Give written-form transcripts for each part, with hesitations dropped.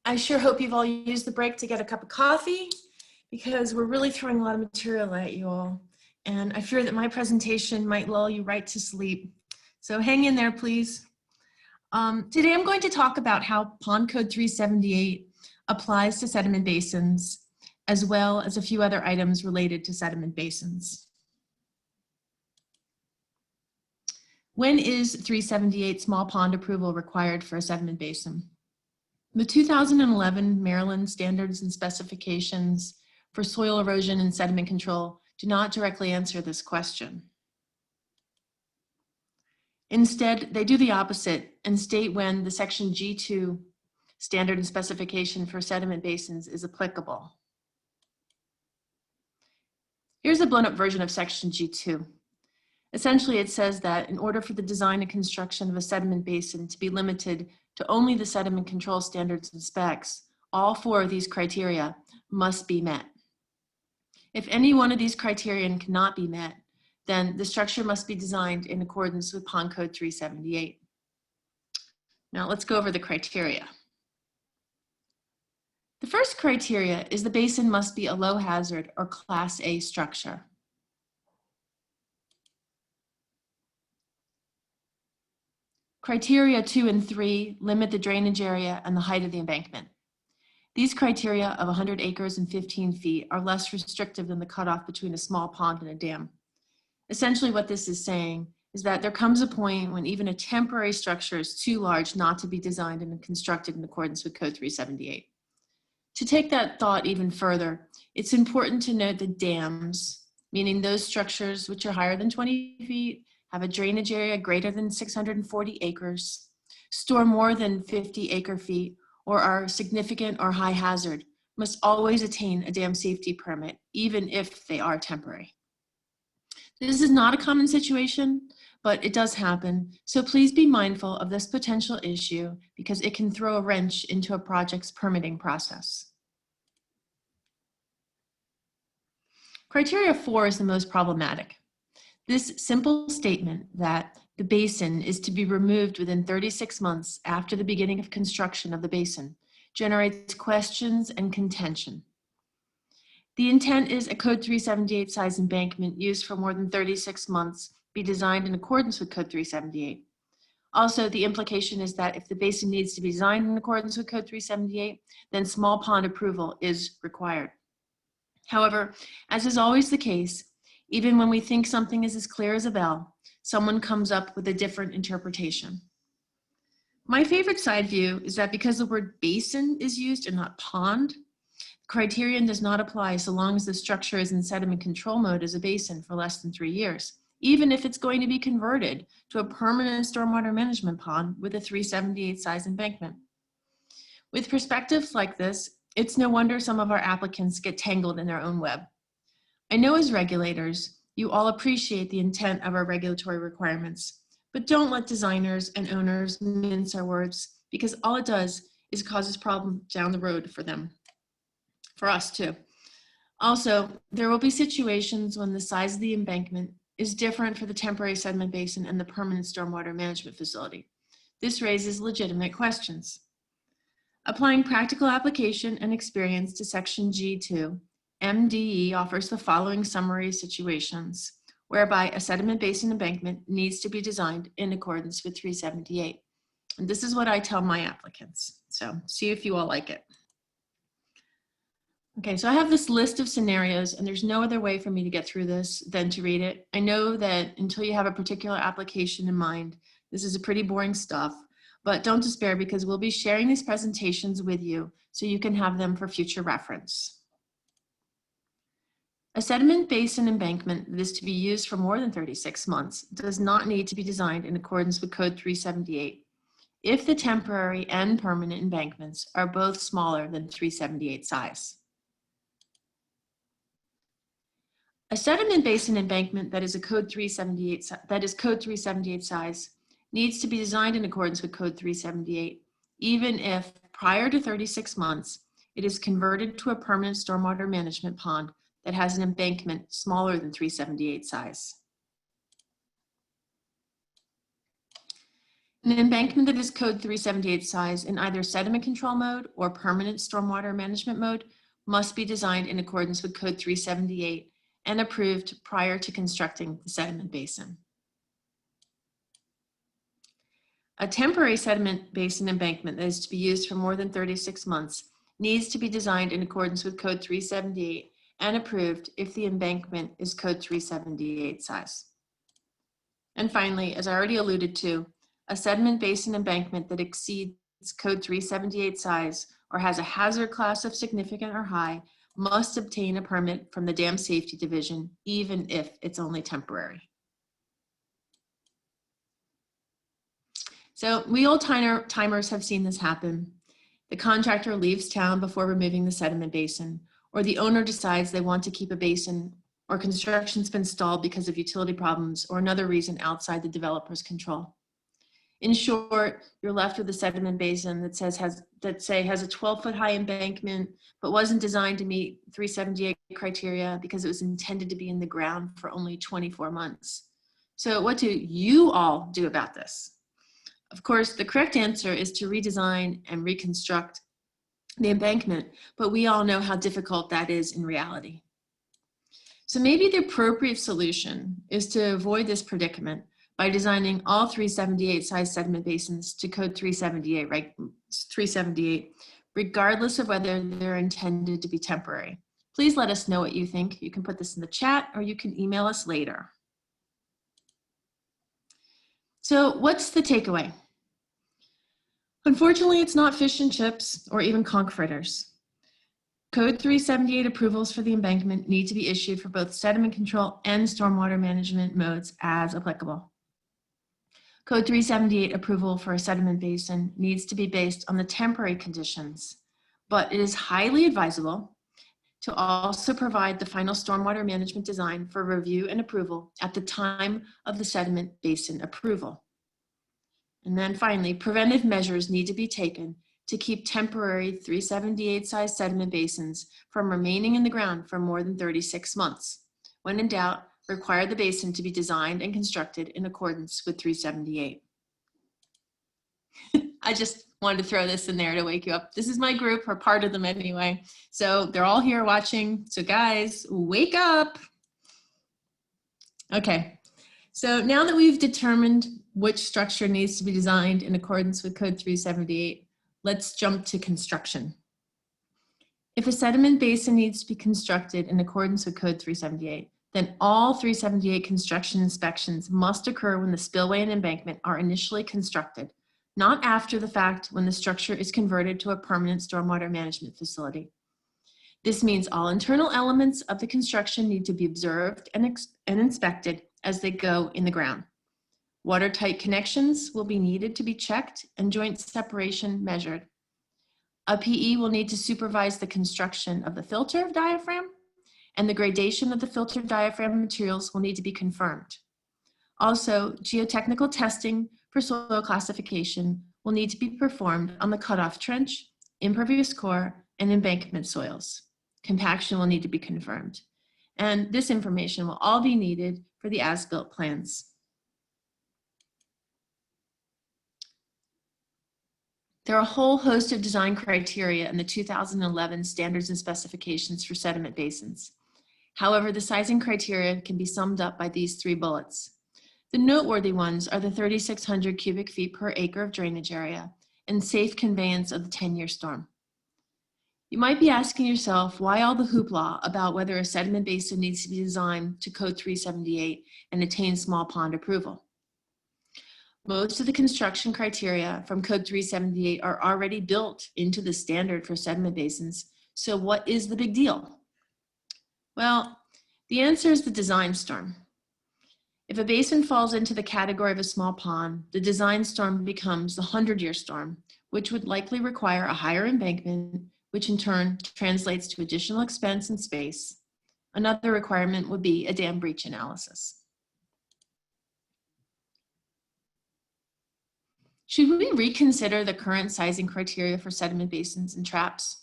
I sure hope you've all used the break to get a cup of coffee because we're really throwing a lot of material at you all. And I fear that my presentation might lull you right to sleep. So hang in there, please. Today I'm going to talk about how Pond Code 378 applies to sediment basins, as well as a few other items related to sediment basins. When is 378 small pond approval required for a sediment basin? The 2011 Maryland Standards and Specifications for Soil Erosion and Sediment Control do not directly answer this question. Instead, they do the opposite and state when the Section G2 standard and specification for sediment basins is applicable. Here's a blown up version of Section G2. Essentially, it says that in order for the design and construction of a sediment basin to be limited to only the sediment control standards and specs, all four of these criteria must be met. If any one of these criterion cannot be met, then the structure must be designed in accordance with Pond Code 378. Now let's go over the criteria. The first criteria is the basin must be a low hazard or Class A structure. Criteria 2 and 3 limit the drainage area and the height of the embankment. These criteria of 100 acres and 15 feet are less restrictive than the cutoff between a small pond and a dam. Essentially what this is saying is that there comes a point when even a temporary structure is too large not to be designed and constructed in accordance with Code 378. To take that thought even further, it's important to note that dams, meaning those structures which are higher than 20 feet, have a drainage area greater than 640 acres, store more than 50 acre feet, or are significant or high hazard, must always attain a dam safety permit, even if they are temporary. This is not a common situation, but it does happen, so please be mindful of this potential issue because it can throw a wrench into a project's permitting process. Criteria 4 is the most problematic. This simple statement that the basin is to be removed within 36 months after the beginning of construction of the basin generates questions and contention. The intent is a Code 378 size embankment used for more than 36 months be designed in accordance with Code 378. Also, the implication is that if the basin needs to be designed in accordance with Code 378, then small pond approval is required. However, as is always the case, even when we think something is as clear as a bell, someone comes up with a different interpretation. My favorite side view is that because the word basin is used and not pond, the criterion does not apply so long as the structure is in sediment control mode as a basin for less than 3 years, even if it's going to be converted to a permanent stormwater management pond with a 378 size embankment. With perspectives like this, it's no wonder some of our applicants get tangled in their own web. I know as regulators, you all appreciate the intent of our regulatory requirements, but don't let designers and owners mince our words because all it does is causes problems down the road for them, for us too. Also, there will be situations when the size of the embankment is different for the temporary sediment basin and the permanent stormwater management facility. This raises legitimate questions. Applying practical application and experience to Section G2, MDE offers the following summary situations whereby a sediment basin embankment needs to be designed in accordance with 378. And this is what I tell my applicants. So see if you all like it. Okay, so I have this list of scenarios and there's no other way for me to get through this than to read it. I know that until you have a particular application in mind, this is a pretty boring stuff, but don't despair because we'll be sharing these presentations with you so you can have them for future reference. A sediment basin embankment that is to be used for more than 36 months does not need to be designed in accordance with Code 378 if the temporary and permanent embankments are both smaller than 378 size. A sediment basin embankment that is Code 378 size needs to be designed in accordance with Code 378 even if prior to 36 months it is converted to a permanent stormwater management pond that has an embankment smaller than 378 size. An embankment that is code 378 size in either sediment control mode or permanent stormwater management mode must be designed in accordance with code 378 and approved prior to constructing the sediment basin. A temporary sediment basin embankment that is to be used for more than 36 months needs to be designed in accordance with code 378 and approved if the embankment is code 378 size. And finally, as I already alluded to, a sediment basin embankment that exceeds code 378 size or has a hazard class of significant or high must obtain a permit from the Dam Safety Division, even if it's only temporary. So we old timers have seen this happen. The contractor leaves town before removing the sediment basin, or the owner decides they want to keep a basin, or construction's been stalled because of utility problems or another reason outside the developer's control. In short, you're left with a sediment basin that has a 12-foot high embankment, but wasn't designed to meet 378 criteria because it was intended to be in the ground for only 24 months. So what do you all do about this? Of course, the correct answer is to redesign and reconstruct the embankment, but we all know how difficult that is in reality. So maybe the appropriate solution is to avoid this predicament by designing all 378 size sediment basins to code 378, right? 378, regardless of whether they're intended to be temporary. Please let us know what you think. You can put this in the chat or you can email us later. So what's the takeaway? Unfortunately, it's not fish and chips or even conch fritters. Code 378 approvals for the embankment need to be issued for both sediment control and stormwater management modes as applicable. Code 378 approval for a sediment basin needs to be based on the temporary conditions, but it is highly advisable to also provide the final stormwater management design for review and approval at the time of the sediment basin approval. And then finally, preventive measures need to be taken to keep temporary 378 size sediment basins from remaining in the ground for more than 36 months. When in doubt, require the basin to be designed and constructed in accordance with 378. I just wanted to throw this in there to wake you up. This is my group, or part of them anyway. So they're all here watching. So guys, wake up. Okay, so now that we've determined which structure needs to be designed in accordance with code 378, let's jump to construction. If a sediment basin needs to be constructed in accordance with code 378, then all 378 construction inspections must occur when the spillway and embankment are initially constructed, not after the fact when the structure is converted to a permanent stormwater management facility. This means all internal elements of the construction need to be observed and inspected as they go in the ground. Watertight connections will be needed to be checked and joint separation measured. A PE will need to supervise the construction of the filter diaphragm, and the gradation of the filter diaphragm materials will need to be confirmed. Also, geotechnical testing for soil classification will need to be performed on the cutoff trench, impervious core, and embankment soils. Compaction will need to be confirmed. And this information will all be needed for the as-built plans. There are a whole host of design criteria in the 2011 Standards and Specifications for Sediment Basins. However, the sizing criteria can be summed up by these 3 bullets. The noteworthy ones are the 3,600 cubic feet per acre of drainage area and safe conveyance of the 10-year storm. You might be asking yourself why all the hoopla about whether a sediment basin needs to be designed to code 378 and attain small pond approval. Most of the construction criteria from code 378 are already built into the standard for sediment basins, so what is the big deal? Well, the answer is the design storm. If a basin falls into the category of a small pond, the design storm becomes the 100-year storm, which would likely require a higher embankment, which in turn translates to additional expense and space. Another requirement would be a dam breach analysis. Should we reconsider the current sizing criteria for sediment basins and traps?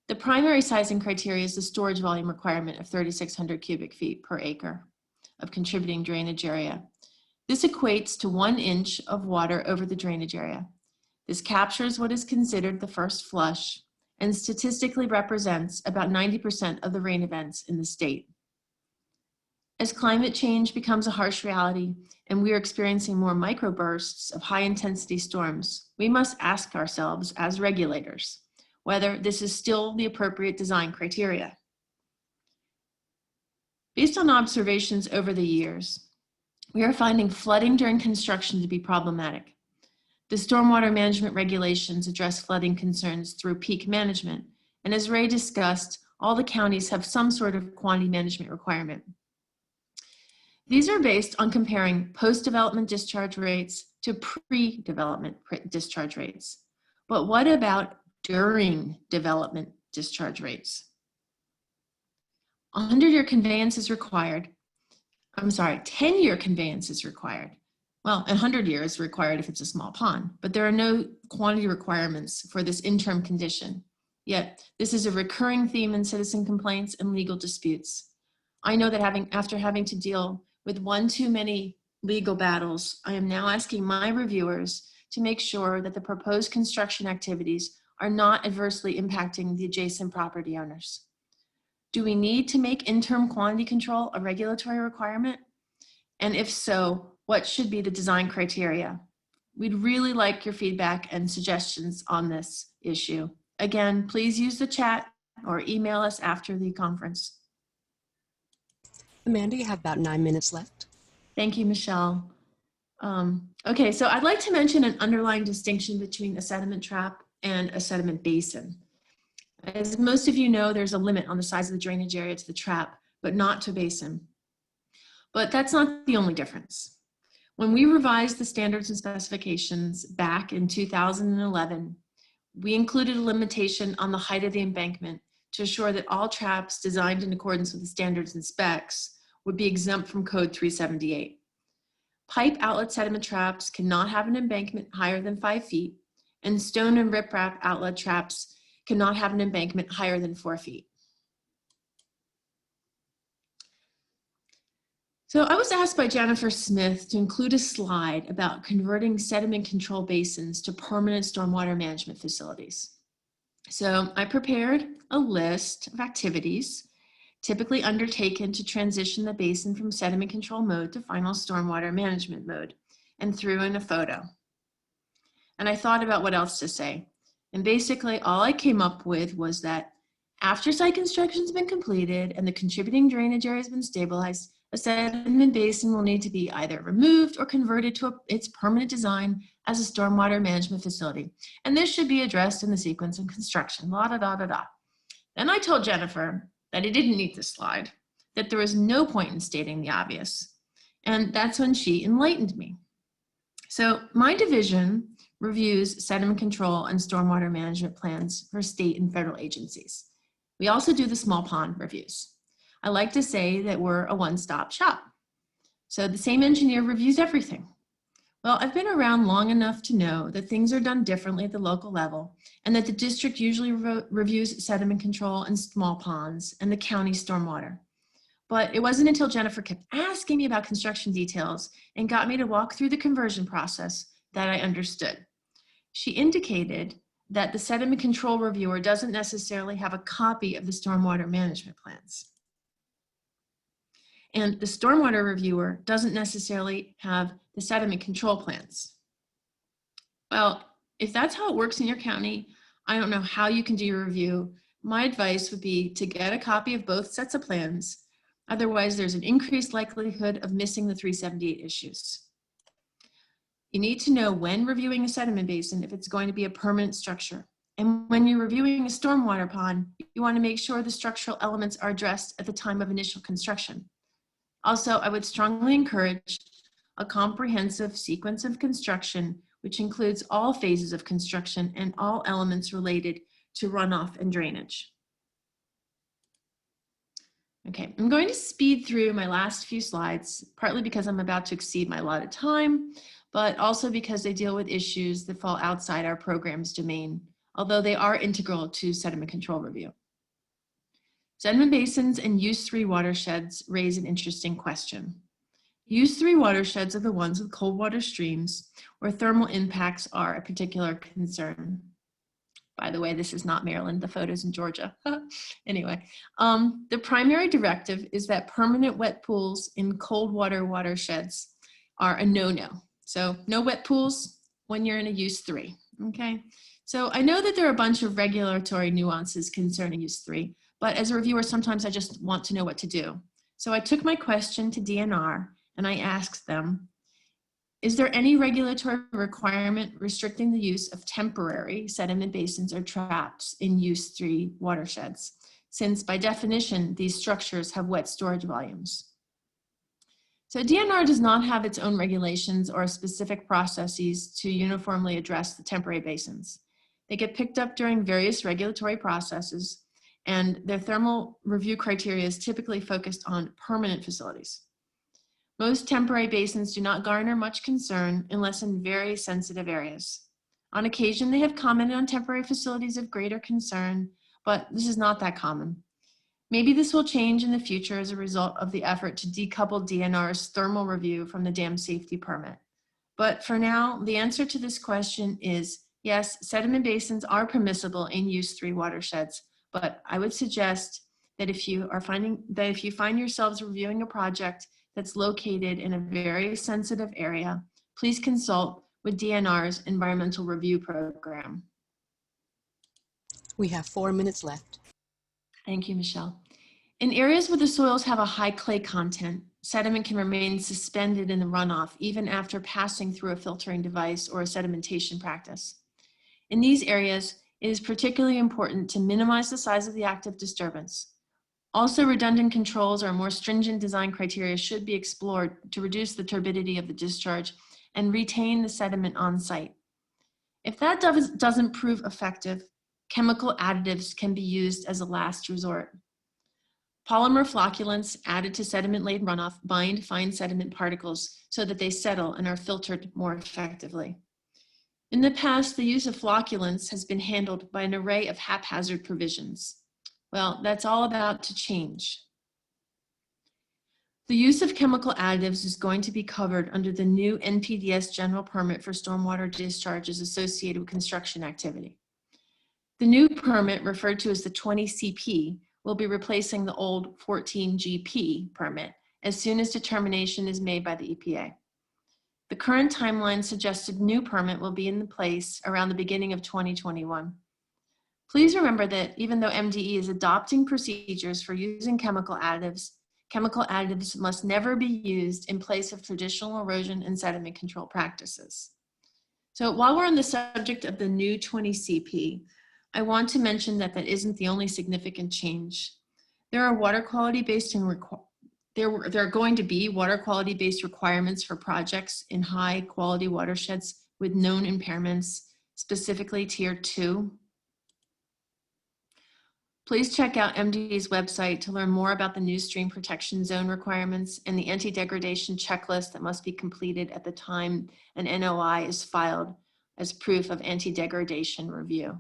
The primary sizing criteria is the storage volume requirement of 3,600 cubic feet per acre of contributing drainage area. This equates to 1 inch of water over the drainage area. This captures what is considered the first flush and statistically represents about 90% of the rain events in the state. As climate change becomes a harsh reality and we are experiencing more microbursts of high-intensity storms, we must ask ourselves as regulators whether this is still the appropriate design criteria. Based on observations over the years, we are finding flooding during construction to be problematic. The stormwater management regulations address flooding concerns through peak management, and as Ray discussed, all the counties have some sort of quantity management requirement. These are based on comparing post-development discharge rates to pre-development discharge rates. But what about during development discharge rates? 100-year conveyance is required. 10-year conveyance is required. Well, 100 years is required if it's a small pond, but there are no quantity requirements for this interim condition. Yet, this is a recurring theme in citizen complaints and legal disputes. I know that after having to deal with one too many legal battles, I am now asking my reviewers to make sure that the proposed construction activities are not adversely impacting the adjacent property owners. Do we need to make interim quantity control a regulatory requirement? And if so, what should be the design criteria? We'd really like your feedback and suggestions on this issue. Again, please use the chat or email us after the conference. Amanda, you have about 9 minutes left. Thank you, Michelle. Okay, so I'd like to mention an underlying distinction between a sediment trap and a sediment basin. As most of you know, there's a limit on the size of the drainage area to the trap, but not to basin. But that's not the only difference. When we revised the standards and specifications back in 2011, we included a limitation on the height of the embankment to assure that all traps designed in accordance with the standards and specs would be exempt from Code 378. Pipe outlet sediment traps cannot have an embankment higher than 5 feet, and stone and riprap outlet traps cannot have an embankment higher than 4 feet. So I was asked by Jennifer Smith to include a slide about converting sediment control basins to permanent stormwater management facilities. So I prepared a list of activities typically undertaken to transition the basin from sediment control mode to final stormwater management mode, and threw in a photo. And I thought about what else to say. And basically all I came up with was that after site construction has been completed and the contributing drainage area has been stabilized, a sediment basin will need to be either removed or converted to its permanent design as a stormwater management facility. And this should be addressed in the sequence of construction, la da da da da. Then I told Jennifer that I didn't need this slide, that there was no point in stating the obvious. And that's when she enlightened me. So my division reviews sediment control and stormwater management plans for state and federal agencies. We also do the small pond reviews. I like to say that we're a one-stop shop. So the same engineer reviews everything. Well, I've been around long enough to know that things are done differently at the local level and that the district usually reviews sediment control and small ponds and the county stormwater. But it wasn't until Jennifer kept asking me about construction details and got me to walk through the conversion process that I understood. She indicated that the sediment control reviewer doesn't necessarily have a copy of the stormwater management plans. And the stormwater reviewer doesn't necessarily have the sediment control plans. Well, if that's how it works in your county, I don't know how you can do your review. My advice would be to get a copy of both sets of plans. Otherwise, there's an increased likelihood of missing the 378 issues. You need to know when reviewing a sediment basin if it's going to be a permanent structure. And when you're reviewing a stormwater pond, you want to make sure the structural elements are addressed at the time of initial construction. Also, I would strongly encourage a comprehensive sequence of construction, which includes all phases of construction and all elements related to runoff and drainage. Okay, I'm going to speed through my last few slides, partly because I'm about to exceed my allotted time, but also because they deal with issues that fall outside our program's domain, although they are integral to sediment control review. Sediment basins and use 3 watersheds raise an interesting question. Use 3 watersheds are the ones with cold water streams where thermal impacts are a particular concern. By the way, this is not Maryland, the photo's in Georgia. Anyway, the primary directive is that permanent wet pools in cold water watersheds are a no-no. So no wet pools when you're in a use 3, okay? So I know that there are a bunch of regulatory nuances concerning use 3, but as a reviewer, sometimes I just want to know what to do. So I took my question to DNR and I asked them, is there any regulatory requirement restricting the use of temporary sediment basins or traps in use 3 watersheds, since by definition, these structures have wet storage volumes? So DNR does not have its own regulations or specific processes to uniformly address the temporary basins. They get picked up during various regulatory processes, and their thermal review criteria is typically focused on permanent facilities. Most temporary basins do not garner much concern unless in very sensitive areas. On occasion, they have commented on temporary facilities of greater concern, but this is not that common. Maybe this will change in the future as a result of the effort to decouple DNR's thermal review from the dam safety permit. But for now, the answer to this question is yes, sediment basins are permissible in use 3 watersheds, but I would suggest that if you find yourselves reviewing a project that's located in a very sensitive area, please consult with DNR's environmental review program. We have 4 minutes left. Thank you, Michelle. In areas where the soils have a high clay content, sediment can remain suspended in the runoff even after passing through a filtering device or a sedimentation practice. In these areas, it is particularly important to minimize the size of the active disturbance. Also, redundant controls or more stringent design criteria should be explored to reduce the turbidity of the discharge and retain the sediment on site. If that doesn't prove effective, chemical additives can be used as a last resort. Polymer flocculants added to sediment-laden runoff bind fine sediment particles so that they settle and are filtered more effectively. In the past, the use of flocculants has been handled by an array of haphazard provisions. Well, that's all about to change. The use of chemical additives is going to be covered under the new NPDES general permit for stormwater discharges associated with construction activity. The new permit, referred to as the 20 CP, will be replacing the old 14 GP permit as soon as determination is made by the EPA. The current timeline suggested new permit will be in place around the beginning of 2021. Please remember that even though MDE is adopting procedures for using chemical additives must never be used in place of traditional erosion and sediment control practices. So while we're on the subject of the new 20 CP, I want to mention that that isn't the only significant change. There are water quality based there are going to be water quality based requirements for projects in high quality watersheds with known impairments, specifically tier 2. Please check out MDE's website to learn more about the new stream protection zone requirements and the anti-degradation checklist that must be completed at the time an NOI is filed as proof of anti-degradation review.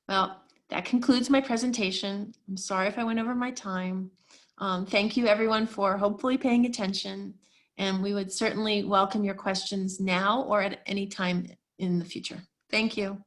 Well, that concludes my presentation. I'm sorry if I went over my time. Thank you everyone for hopefully paying attention, and we would certainly welcome your questions now or at any time in the future. Thank you.